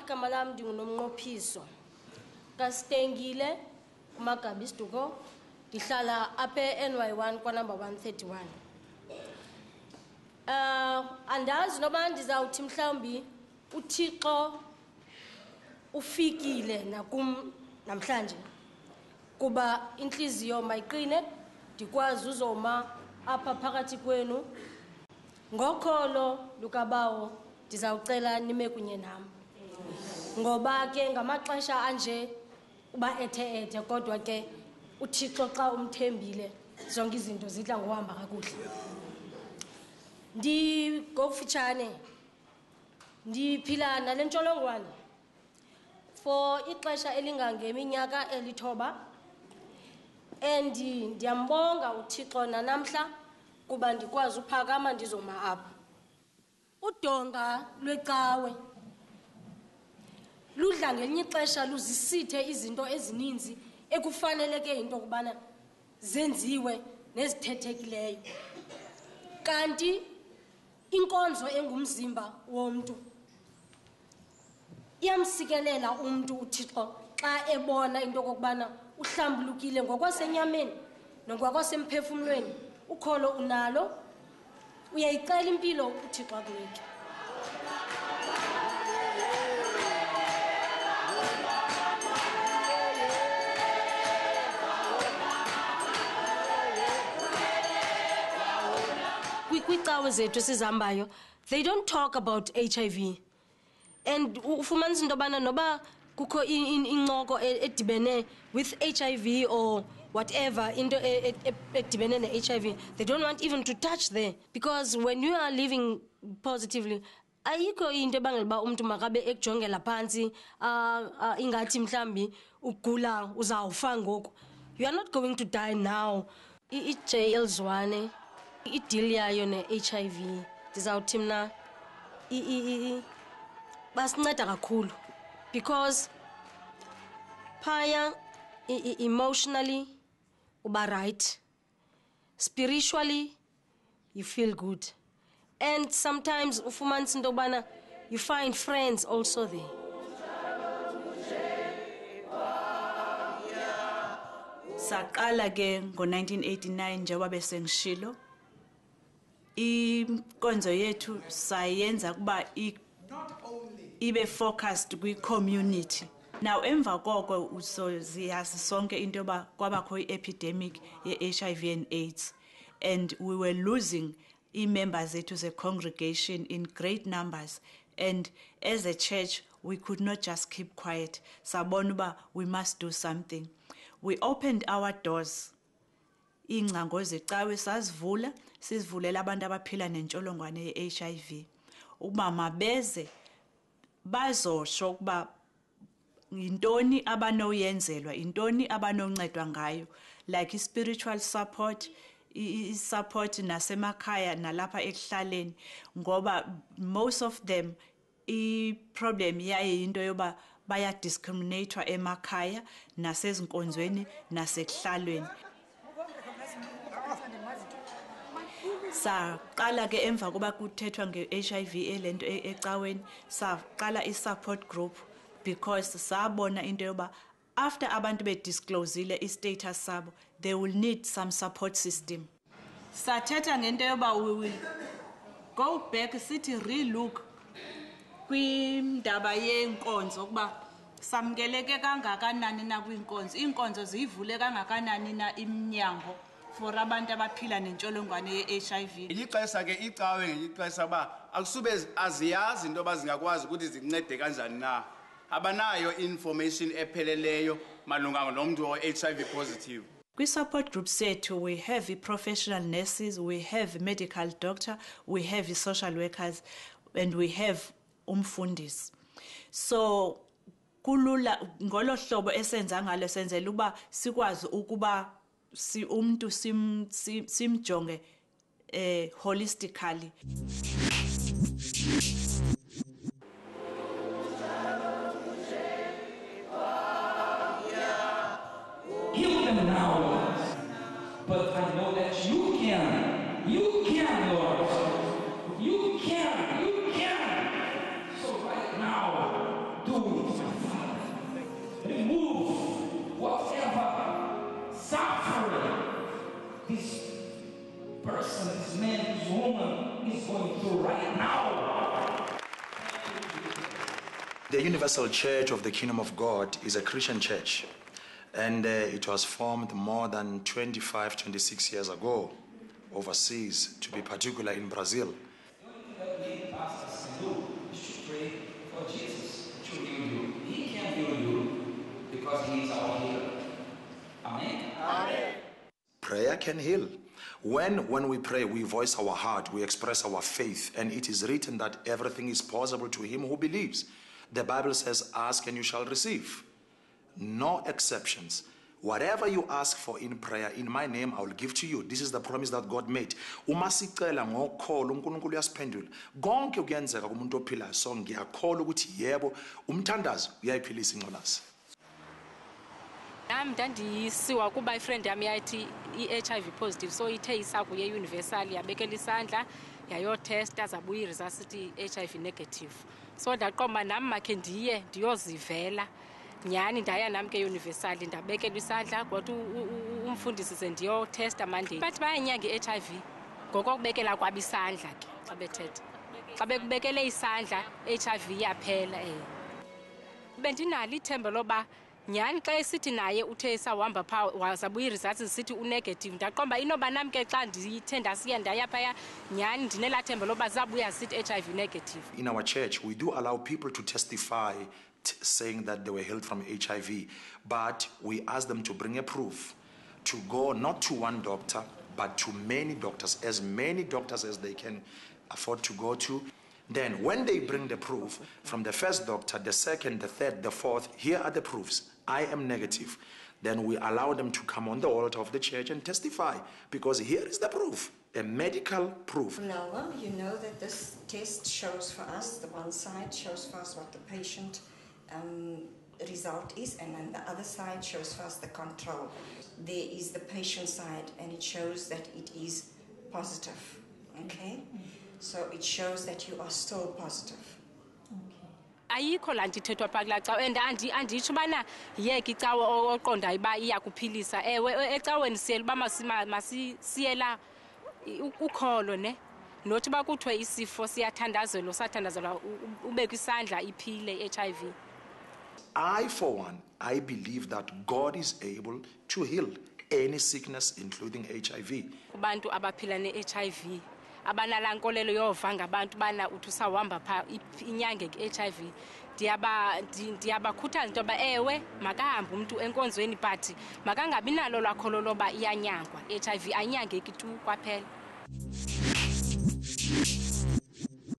igama lam ndinguNomnqophiso kaStengile uMagabi Siduko, ndihlala apha eNY1 kwanumber 131. Andazi noba ndizawuthi mhlawumbi uThixo ufikile nakum namhlanje kuba inhliziyo mayiqine ndikwazi uzoma apha phakathi kwenu. Ngokholo lukaBawo ndizawucela nime kunye nam, ngoba ke ngamaxesha anje uba ethe kodwa ke uThixo xa umthembile zonke izinto zidla ngohamba kakuhle. Ngokufutshane ndiphila nale ntsholongwane for ixesha elingangeminyaka eli-9, and ndiyambonga uThixo nanamhla kuba ndikwazi uphakama ndizoma apha. Udonga lwecawe ludla ngelinye ixesha luzisithe izinto ezininzi ekufaneleke into kubana zenziwe nezithethekileyo, kanti inkonzo engumzimba womntu iyamsikelela umntu uThixo xa ebona into kokubana uhlambulukile ngokwasenyameni nongokwasemphefumlweni, ukholo unalo, uyayicela impilo uThixo akunike. Kwicawe zethu sizihambayo, they don't talk about HIV, and ufumanisa into yobana noba kukho incoko edibene with HIV or whatever into edibene ne-HIV, they don't want even to touch there, because when you are living positively ayikho into ebangela uba umntu makabe ekujongela phantsi ingathi mhlambi ugula uzawufa ngoku. You are not going to die now. I-JL1 ideal yayo ne-HIV ndizawuthi mna basinceda kakhulu, because phaya emotionally uba right, spiritually you feel good, and sometimes ufumanisa into yokubana you find friends also there. Saqala ke ngo-1989 njengoba besengishilo, inkonzo yethu sayenza kuba ibe focused kwi-community. Now emva koko siyazi sonke into yoba kwabakho i-epidemic ye-HIV and AIDS, and we were losing i-members zethu ze-congregation in great numbers, and as a church we could not just keep quiet. Sabona uba we must do something. We opened our doors. Ingcango zecawe sazivula, sizivulela abantu abaphila nentsholongwane ye-HIV ukuba mabeze bazosho ukuba yintoni abanoyenzelwa, yintoni abanoncedwa ngayo, like spiritual support, i-support nasemakhaya nalapha ekuhlaleni, ngoba most of them i-problem yaye into yoba bayadiscriminatewa emakhaya nasezinkonzweni nasekuhlalweni. Saqala ke emva kuba kuthethwa nge-HIV elento ecaweni, saqala i-support group, because sabona into yoba after abantu bedisclosile i-status sabo, they will need some support system. Sathetha ngento yoba we will go back, sithi relook kwindaba yenkonzo ukuba samkeleke kangakanani na kwinkonzo, inkonzo ziyivule kangakanani na iminyango for abantu abaphila nentsholongwane ye-HIV. Ilixesha ke icawe ngelixesha ba akusube aziyazi into bazingakwazi ukuthi zincede kanjani na, abanayo information epheleleyo malunga nomuntu o-HIV positive. Kwi-support group sethu we have professional nurses, we have medical doctor, we have social workers, and we have umfundisi. So kulula ngolo hlobo esenza ngalo senzela uba sikwazi ukuba umuntu simjonge holistically. Heal them now, Lord. But I know that you can. You can, Lord. You can. You can. So right now, do it, my Father. Remove whatever suffering this person, this man, this woman is going through right now. The Universal Church of the Kingdom of God is a Christian church, and it was formed more than 25, 26 years ago overseas, to be particular in Brazil. The only thing that we pastors can do is to pray for Jesus to heal you. He can heal you because He is our healer. Amen? Amen. Prayer can heal. When we pray, we voice our heart, we express our faith, and it is written that everything is possible to him who believes. The Bible says, ask and you shall receive. No exceptions. Whatever you ask for in prayer, in my name, I will give to you. This is the promise that God made. Uma sicela ngokholo uNkulunkulu uyasiphendula. Konke kuyenzeka kumuntu ophilayo. So ngiyakholwa ukuthi yebo umthandazo uyayiphilisa ingculazi. Nami ndandisiwa kuba ifriend yami yayithi i-HIV positive, so ithe isakuye e-universal yabekela isandla yayotesta zabuya i-results sithi HIV negative. So ndaqomba nami makhe ndiye ndiyozivela. Nyani ndaya nami ke universal ndabekela isandla kodwa umfundisi sendiyotesta Monday. Bathi bayinyanga i-HIV ngokubekela kwaba isandla ke xa bethetha. Xa bekubekele isandla HIV yaphela Bendinalo ithemba loba nyani xa esithi naye uthe sawuhamba pha wazabuya i-results sithi u-negative ndaqomba inoba nami ke xa ndithe ndasiya ndaya phaya nyani ndinelathemba loba zabuya sithi HIV negative. In our church, we do allow people to testify saying that they were healed from HIV, but we ask them to bring a proof, to go not to one doctor, but to many doctors as they can afford to go to. Then when they bring the proof from the first doctor, the second, the third, the fourth, here are the proofs. I am negative. Then we allow them to come on the altar of the church and testify, because here is the proof, a medical proof. Now, you know that this test shows for us, the one side shows for us what the patient result is, and then the other side shows for us the control. There is the patient side, and it shows that it is positive, okay? So it shows that you are still positive. Ayikho la ndithethwa phakula cawa and anditsho bana yeke icawa oqondayo ba iyakuphilisa ewe ecaweni siyela uba masiyela ukholo ne nothi bakuthiwe isifo siyathandazelo sathandazela ube kwisandla iphile HIV. I, for one, I believe that God is able to heal any sickness, including HIV. Kubantu abaphila ne-HIV abanala nkolelo yova ngabantu bana uthi usawuhamba pha inyange HIV, ndiyabakhuthaza into yoba ewe makahambe umuntu enkonzweni but makangabi nalo lwakholo loba iyanyangwa HIV, anyangeki tu kwaphela.